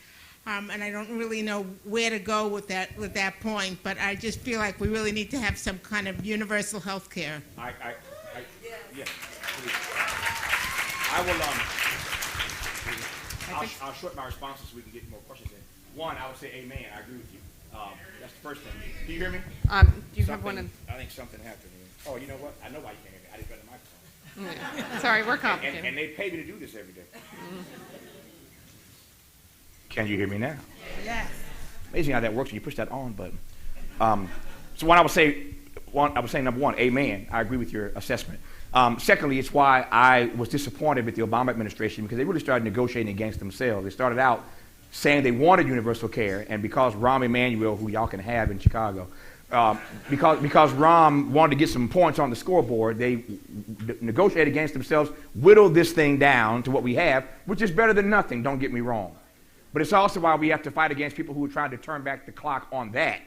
And I don't really know where to go with that point, but I just feel like we really need to have some kind of universal health care. Yeah. I'll short my responses so we can get more questions in. One, I would say amen. I agree with you. That's the first thing. Do you hear me? Do you have one of... I think something happened here. Oh, you know what? I know why you can't hear me. I didn't cut the microphone. Yeah. Sorry, we're complicated. And they pay me to do this every day. Can you hear me now? Yes. Amazing how that works when you push that on button. So I would say number one, amen. I agree with your assessment. Secondly, it's why I was disappointed with the Obama administration, because they really started negotiating against themselves. They started out saying they wanted universal care, and because Rahm Emanuel, who y'all can have in Chicago, because Rahm wanted to get some points on the scoreboard, they negotiated against themselves, whittled this thing down to what we have, which is better than nothing, don't get me wrong. But it's also why we have to fight against people who are trying to turn back the clock on that.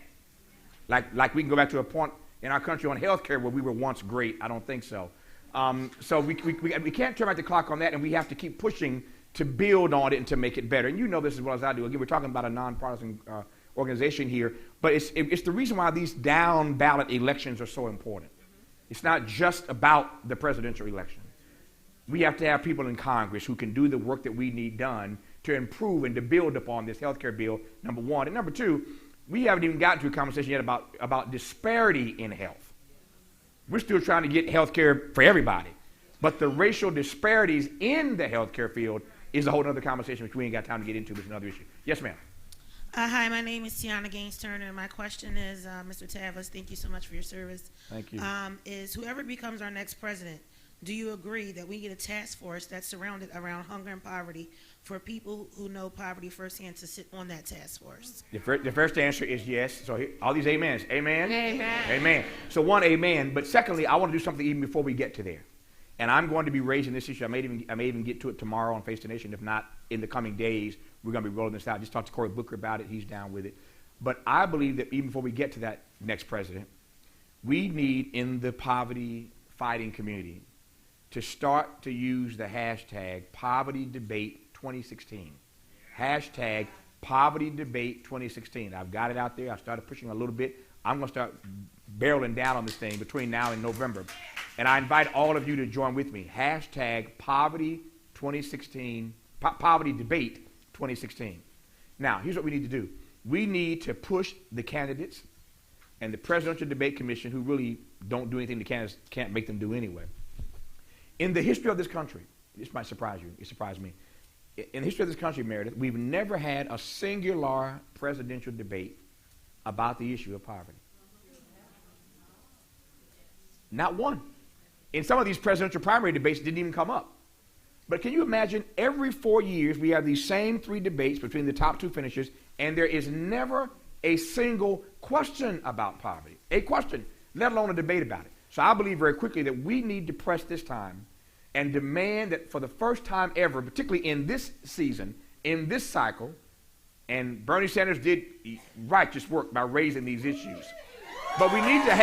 Like we can go back to a point in our country on health care where we were once great. I don't think so. So we can't turn back the clock on that, and we have to keep pushing to build on it and to make it better. And you know this as well as I do. Again, we're talking about a nonpartisan organization here, but it's the reason why these down ballot elections are so important. It's not just about the presidential election. We have to have people in Congress who can do the work that we need done to improve and to build upon this health care bill, number one. And number two, we haven't even gotten to a conversation yet about disparity in health. We're still trying to get health care for everybody. But the racial disparities in the health care field is a whole other conversation which we ain't got time to get into. It's another issue. Yes, ma'am. Hi, my name is Tiana Gaines-Turner. My question is, Mr. Tavis, thank you so much for your service. Thank you. Is whoever becomes our next president, do you agree that we get a task force that's surrounded around hunger and poverty for people who know poverty firsthand to sit on that task force? The first answer is yes. So all these amens. Amen? Amen. Amen. So one, amen. But secondly, I want to do something even before we get to there. And I'm going to be raising this issue. I may even get to it tomorrow on Face the Nation. If not, in the coming days, we're going to be rolling this out. Just talk to Cory Booker about it. He's down with it. But I believe that even before we get to that next president, we need in the poverty fighting community to start to use the hashtag #PovertyDebate2016. Hashtag #PovertyDebate2016. I've got it out there. I started pushing a little bit. I'm going to start barreling down on this thing between now and November. And I invite all of you to join with me. Hashtag #Poverty2016, #PovertyDebate2016. Now, here's what we need to do. We need to push the candidates and the Presidential Debate Commission, who really don't do anything the candidates can't make them do anyway. In the history of this country, this might surprise you, it surprised me. In the history of this country, Meredith, we've never had a singular presidential debate about the issue of poverty. Not one. In some of these presidential primary debates, it didn't even come up. But can you imagine every 4 years we have these same 3 debates between the top 2 finishers, and there is never a single question about poverty. A question, let alone a debate about it. So I believe very quickly that we need to press this time and demand that for the first time ever, particularly in this season, in this cycle, and Bernie Sanders did righteous work by raising these issues. But we need to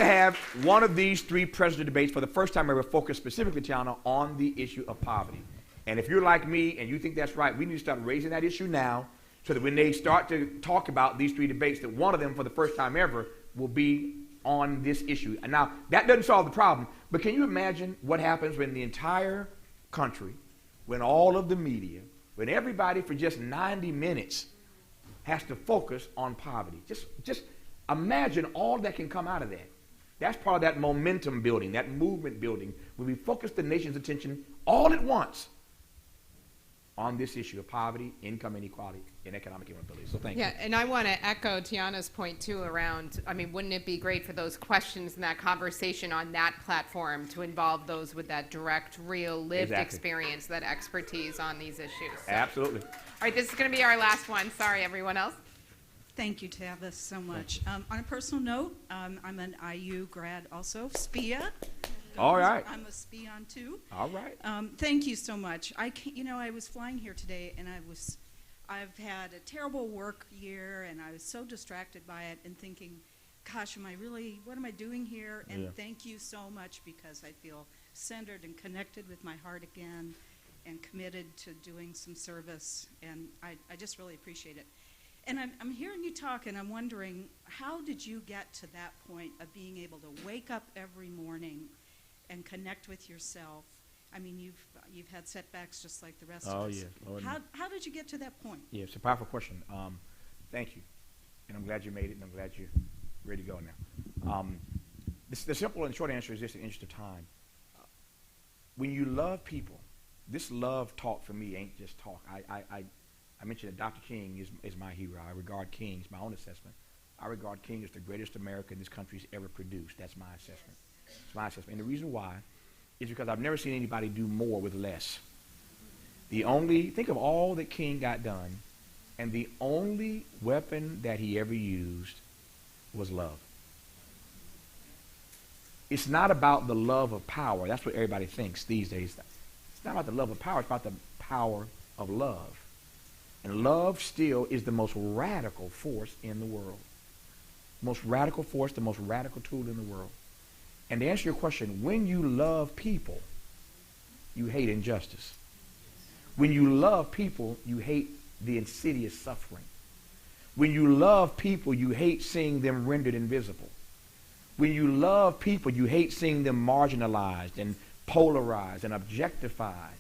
have one of these 3 presidential debates for the first time ever focused specifically, Tiana, on the issue of poverty. And if you're like me and you think that's right, we need to start raising that issue now so that when they start to talk about these 3 debates, that one of them for the first time ever will be on this issue. And now, that doesn't solve the problem, but can you imagine what happens when the entire country, when all of the media, when everybody for just 90 minutes has to focus on poverty. Just imagine all that can come out of that. That's part of that momentum building, that movement building, when we focus the nation's attention all at once on this issue of poverty, income inequality, and economic inequality. So thank you. Yeah, and I want to echo Tiana's point too around, I mean, wouldn't it be great for those questions and that conversation on that platform to involve those with that direct, real, lived experience, that expertise on these issues? So. Absolutely. All right, this is going to be our last one. Sorry, everyone else. Thank you, Tavis, so much. On a personal note, I'm an IU grad also, SPIA. All right. I'm a SPION too. All right. Thank you so much. I was flying here today, and I've had a terrible work year, and I was so distracted by it and thinking, gosh, what am I doing here? And thank you so much, because I feel centered and connected with my heart again and committed to doing some service, and I just really appreciate it. And I'm hearing you talk, and I'm wondering, how did you get to that point of being able to wake up every morning and connect with yourself? I mean, you've had setbacks just like the rest of us. Oh, yeah. How did you get to that point? Yeah, it's a powerful question. Thank you. And I'm glad you made it, and I'm glad you're ready to go now. The simple and short answer is this in the interest of time. When you love people, this love talk for me ain't just talk. I mentioned that Dr. King is my hero. I regard King, it's my own assessment. I regard King as the greatest American this country's ever produced. That's my assessment. It's my assessment. And the reason why is because I've never seen anybody do more with less. Think of all that King got done, and the only weapon that he ever used was love. It's not about the love of power. That's what everybody thinks these days. It's not about the love of power. It's about the power of love. And love still is the most radical force in the world. Most radical force, the most radical tool in the world. And to answer your question, when you love people, you hate injustice. When you love people, you hate the insidious suffering. When you love people, you hate seeing them rendered invisible. When you love people, you hate seeing them marginalized and polarized and objectified.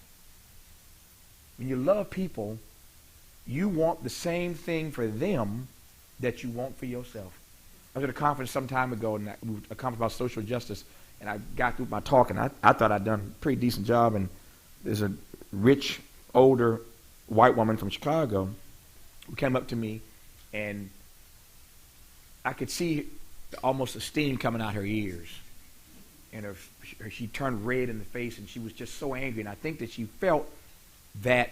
When you love people, you want the same thing for them that you want for yourself. I was at a conference some time ago, and a conference about social justice, and I got through my talk, and I thought I'd done a pretty decent job, and there's a rich, older white woman from Chicago who came up to me, and I could see almost a steam coming out her ears, and she turned red in the face, and she was just so angry, and I think that she felt that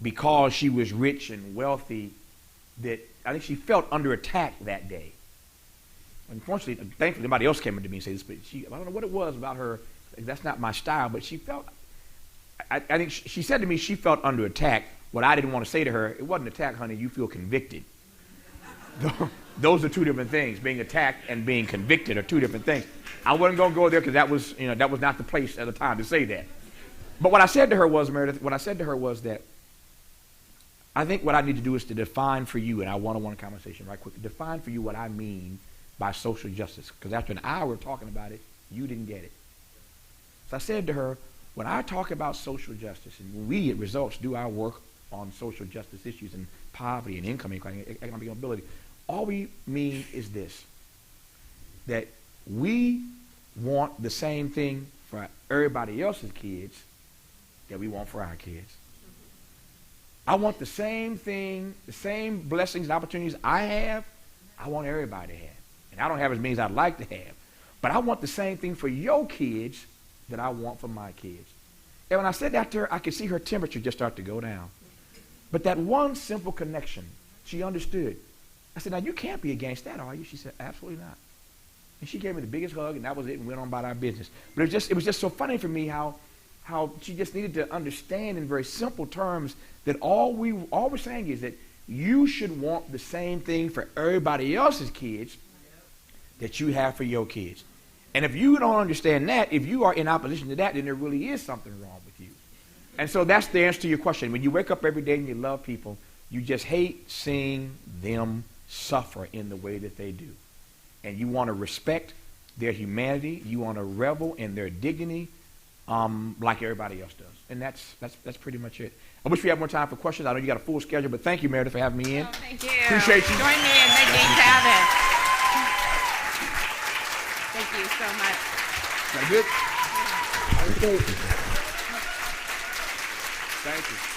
because she was rich and wealthy, that I think she felt under attack that day. Unfortunately, thankfully, nobody else came to me and said this, but I don't know what it was about her. That's not my style, but she felt, I think she said to me she felt under attack. What I didn't want to say to her, it wasn't attack, honey, you feel convicted. Those are two different things. Being attacked and being convicted are two different things. I wasn't going to go there because that was not the place at the time to say that. But what I said to her was, Meredith, that I think what I need to do is to define for you, and I one-on-one conversation right quick, define for you what I mean by social justice. Because after an hour of talking about it, you didn't get it. So I said to her, when I talk about social justice, and we at Results do our work on social justice issues and poverty and income inequality, economic mobility, all we mean is this, that we want the same thing for everybody else's kids that we want for our kids. I want the same thing, the same blessings and opportunities I have, I want everybody to have. And I don't have as many as I'd like to have. But I want the same thing for your kids that I want for my kids. And when I said that to her, I could see her temperature just start to go down. But that one simple connection, she understood. I said, now you can't be against that, are you? She said, absolutely not. And she gave me the biggest hug, and that was it, and went on about our business. But it was just so funny for me how she just needed to understand in very simple terms that all we're saying is that you should want the same thing for everybody else's kids that you have for your kids. And if you don't understand that, if you are in opposition to that, then there really is something wrong with you. And so that's the answer to your question. When you wake up every day and you love people, you just hate seeing them suffer in the way that they do. And you want to respect their humanity. You want to revel in their dignity like everybody else does. And that's pretty much it. I wish we had more time for questions. I know you got a full schedule, but thank you, Meredith, for having me in. Oh, thank you. Appreciate you. Join me in thanking Tavis. Thank you so much. That good? Thank you.